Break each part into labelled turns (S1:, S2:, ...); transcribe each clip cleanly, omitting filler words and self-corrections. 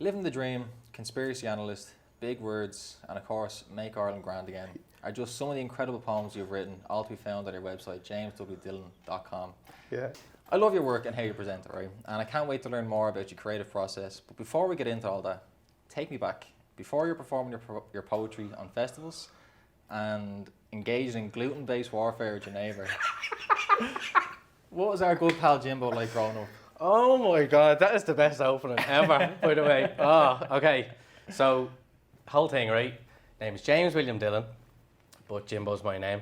S1: Living the dream, conspiracy analyst, big words, and of course, make Ireland grand again are just some of the incredible poems you've written, all to be found at your website, jameswdillon.com.
S2: Yeah.
S1: I love your work and how you present it, right? And I can't wait to learn more about your creative process. But before we get into all that, take me back. Before you're performing your poetry on festivals and engaged in gluten-based warfare with your neighbour, what was our good pal Jimbo like growing up?
S2: Oh my God, that is the best opening ever, by the way. Oh, okay. So, whole thing, right? Name is James William Dillon, but Jimbo's my name.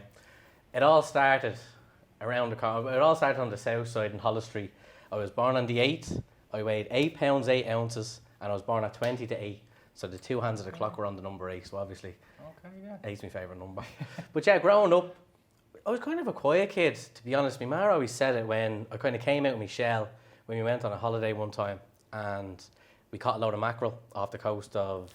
S2: It all started around the corner. It all started on the south side in Hollis Street. I was born on the 8th. I weighed 8 pounds 8 ounces, and I was born at 20 to 8. So the two hands of the clock were on the number 8. So obviously,
S1: Okay, yeah.
S2: 8's my favourite number. But yeah, growing up, I was kind of a quiet kid, to be honest. My ma always said it when I kind of came out of my shell when we went on a holiday one time, and we caught a load of mackerel off the coast of,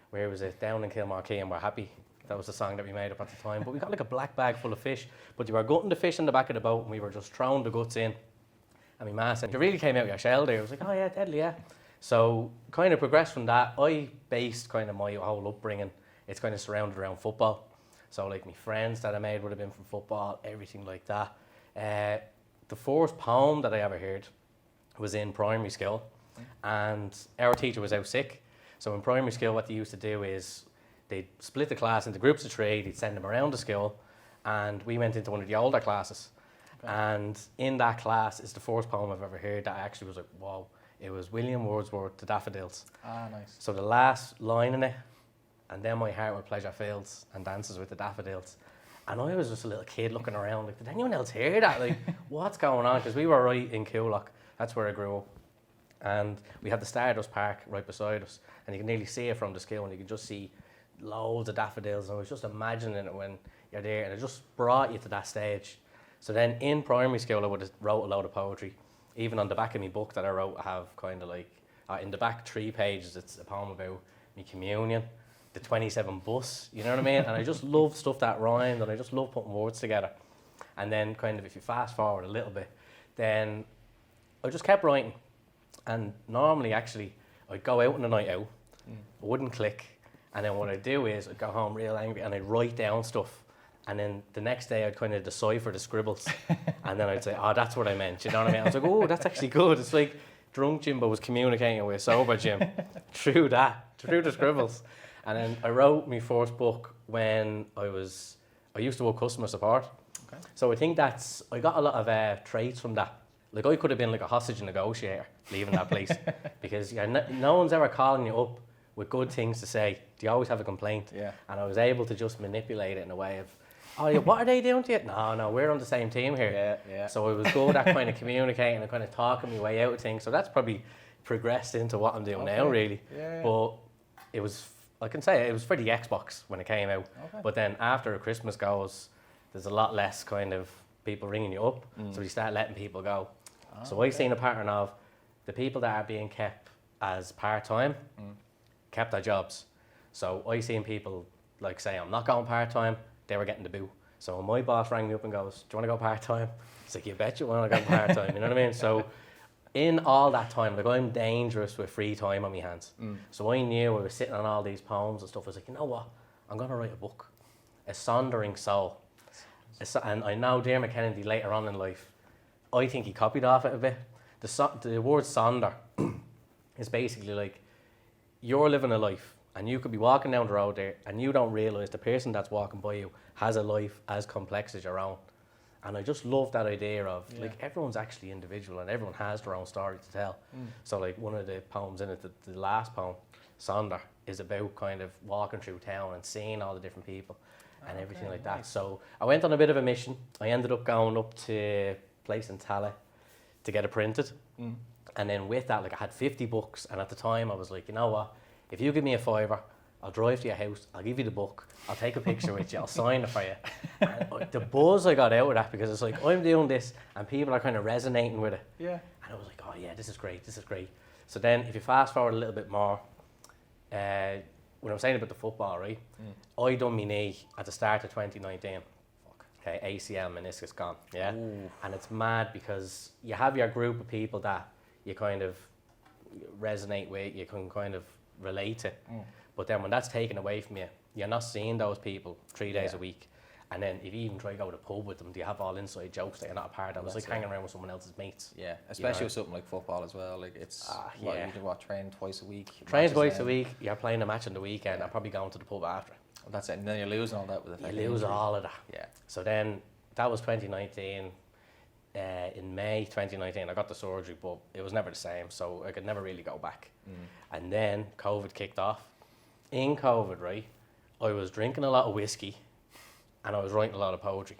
S2: where was it? Down in Kilmarquee, and we're happy. That was the song that we made up at the time. But we got like a black bag full of fish. But they were gutting the fish in the back of the boat, and we were just throwing the guts in. And my ma said, "You really came out of your shell there." I was like, "Oh yeah, deadly, yeah." So kind of progressed from that. I based kind of my whole upbringing, it's kind of surrounded around football. So like my friends that I made would have been from football, everything like that. The first poem that I ever heard was in primary school, and our teacher was out sick. So in primary school, what they used to do is they'd split the class into groups of 3, they'd send them around the school, and we went into one of the older classes. Okay. And in that class is the first poem I've ever heard that I actually was like, wow. It was William Wordsworth, The Daffodils.
S1: Ah, nice.
S2: So the last line in it, "And then my heart with pleasure fills and dances with the daffodils." And I was just a little kid looking around like, did anyone else hear that? Like, what's going on? Because we were right in Coolock. That's where I grew up. And we had the Stardust Park right beside us. And you can nearly see it from the school, and you can just see loads of daffodils. And I was just imagining it when you're there, and it just brought you to that stage. So then in primary school, I would have wrote a load of poetry. Even on the back of my book that I wrote, I have kind of like, in the back 3 pages, it's a poem about me communion, the 27 bus, you know what I mean? And I just love stuff that rhymed, and I just love putting words together. And then kind of, if you fast forward a little bit, then I just kept writing. And normally, actually, I'd go out on a night out, I wouldn't click, and then what I'd do is I'd go home real angry, and I'd write down stuff. And then the next day I'd kind of decipher the scribbles. And then I'd say, oh, that's what I meant. You know what I mean? I was like, oh, that's actually good. It's like drunk Jimbo was communicating with sober Jim through the scribbles. And then I wrote my first book when I used to work customer support. Okay. So I think I got a lot of traits from that. Like I could have been like a hostage negotiator leaving that place because no one's ever calling you up with good things to say. You always have a complaint. Yeah. And I was able to just manipulate it in a way of, oh, yeah, what are they doing to you? No, we're on the same team here. Yeah. So I was good at kind of communicating and kind of talking my way out of things. So that's probably progressed into what I'm doing now, really. Yeah. But it was, I can say it was for the Xbox when it came out. Okay. But then after Christmas goes, there's a lot less kind of people ringing you up. So we start letting people go. So I've seen a pattern of the people that are being kept as part-time kept their jobs. So I've seen people like say, I'm not going part-time. They were getting the boot. So when my boss rang me up and goes, do you want to go part-time? It's like, you bet you want to go part-time, you know what I mean? So in all that time, like I'm dangerous with free time on my hands. So I knew I was sitting on all these poems and stuff. I was like, you know what? I'm going to write a book. A Sondering Soul. And I know Dermot Kennedy later on in life, I think he copied off it a bit. The word sonder is basically like, you're living a life. And you could be walking down the road there and you don't realise the person that's walking by you has a life as complex as your own. And I just love that idea of like everyone's actually individual and everyone has their own story to tell. So like one of the poems in it, the last poem, Sonder, is about kind of walking through town and seeing all the different people and everything like that. So I went on a bit of a mission. I ended up going up to a place in Tala to get it printed. And then with that, like I had 50 books. And at the time I was like, you know what? If you give me a £5, I'll drive to your house, I'll give you the book, I'll take a picture with you, I'll sign it for you. And the buzz I got out of that, because it's like, I'm doing this and people are kind of resonating with it. Yeah. And I was like, oh yeah, this is great. So then if you fast forward a little bit more, when I was saying about the football, right? I done my knee at the start of 2019. Okay, ACL, meniscus gone, yeah? Ooh. And it's mad because you have your group of people that you kind of, resonate with, you can kind of relate to. But then when that's taken away from you, you're not seeing those people 3 days a week. And then if you even try to go to the pub with them, do you have all inside jokes that you're not a part of? It's like hanging around with someone else's mates.
S1: Yeah, especially with something like football as well. Like it's you can train twice a week.
S2: Train twice a week. You're playing a match on the weekend. I'm probably going to the pub after.
S1: Well, that's it. And then you're losing all that with it.
S2: You lose all of that.
S1: Yeah.
S2: So then that was 2019. In May 2019, I got the surgery, but it was never the same. So I could never really go back. And then COVID kicked off. In COVID, right, I was drinking a lot of whiskey. And I was writing a lot of poetry.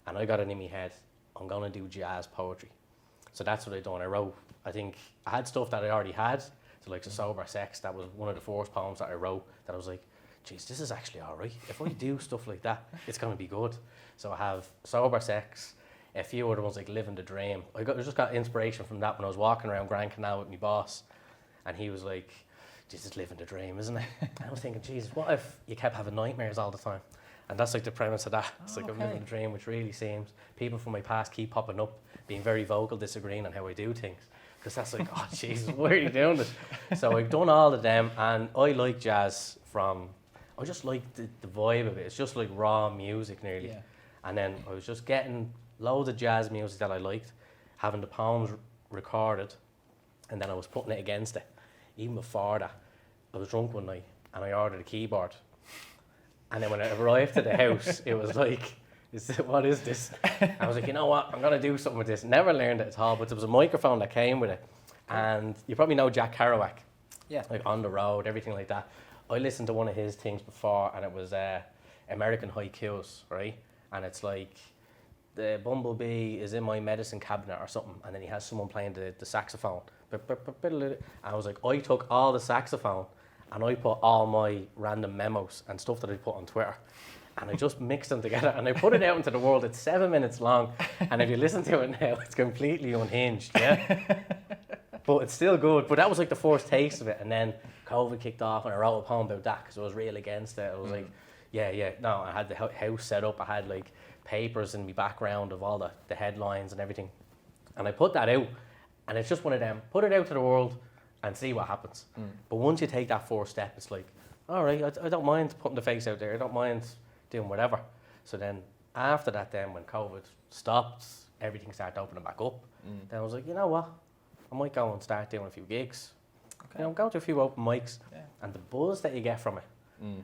S2: And I got it in my head, I'm going to do jazz poetry. So that's what I done. I think I had stuff that I already had. So like the Sober Sex, that was one of the first poems that I wrote that I was like, geez, this is actually all right. If I do stuff like that, it's going to be good. So I have Sober Sex, a few other ones like Living the Dream. I just got inspiration from that when I was walking around Grand Canal with my boss. And he was like, this is living the dream, isn't it? And I was thinking, geez, what if you kept having nightmares all the time? And that's like the premise of that. It's like I'm living the dream, which really seems people from my past keep popping up, being very vocal, disagreeing on how I do things. Because that's like, oh Jesus, why are you doing this? So I've done all of them, and I like jazz I just like the vibe of it. It's just like raw music nearly. Yeah. And then I was just getting loads of jazz music that I liked, having the poems recorded, and then I was putting it against it. Even before that, I was drunk one night, and I ordered a keyboard. And then when I arrived at the house, it was like, what is this? I was like, you know what? I'm going to do something with this. Never learned it at all, but there was a microphone that came with it. And you probably know Jack Kerouac. Yeah. Like On the Road, everything like that. I listened to one of his things before, and it was American Haikus, right? And it's like, the bumblebee is in my medicine cabinet or something, and then he has someone playing the saxophone. And I was like, I took all the saxophone, and I put all my random memos and stuff that I put on Twitter, and I just mixed them together, and I put it out into the world. It's 7 minutes long, and if you listen to it now, it's completely unhinged, yeah? But it's still good. But that was like the first taste of it, and then COVID kicked off, and I wrote a poem about that, because I was real against it. I was like, no, I had the house set up, I had like papers in my background of all the headlines and everything, and I put that out, and it's just one of them, put it out to the world, and see what happens. But once you take that first step, it's like, all right, I don't mind putting the face out there. I don't mind doing whatever. So then after that, then when COVID stopped, everything started opening back up. Then I was like, you know what? I might go and start doing a few gigs. Okay. You know, go to a few open mics, and the buzz that you get from it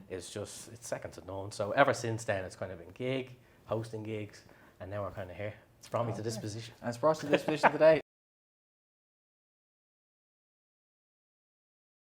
S2: is just, it's second to none. So ever since then, it's kind of been hosting gigs, and now we're kind of here. It's brought me to this position.
S1: And it's brought you to this position today.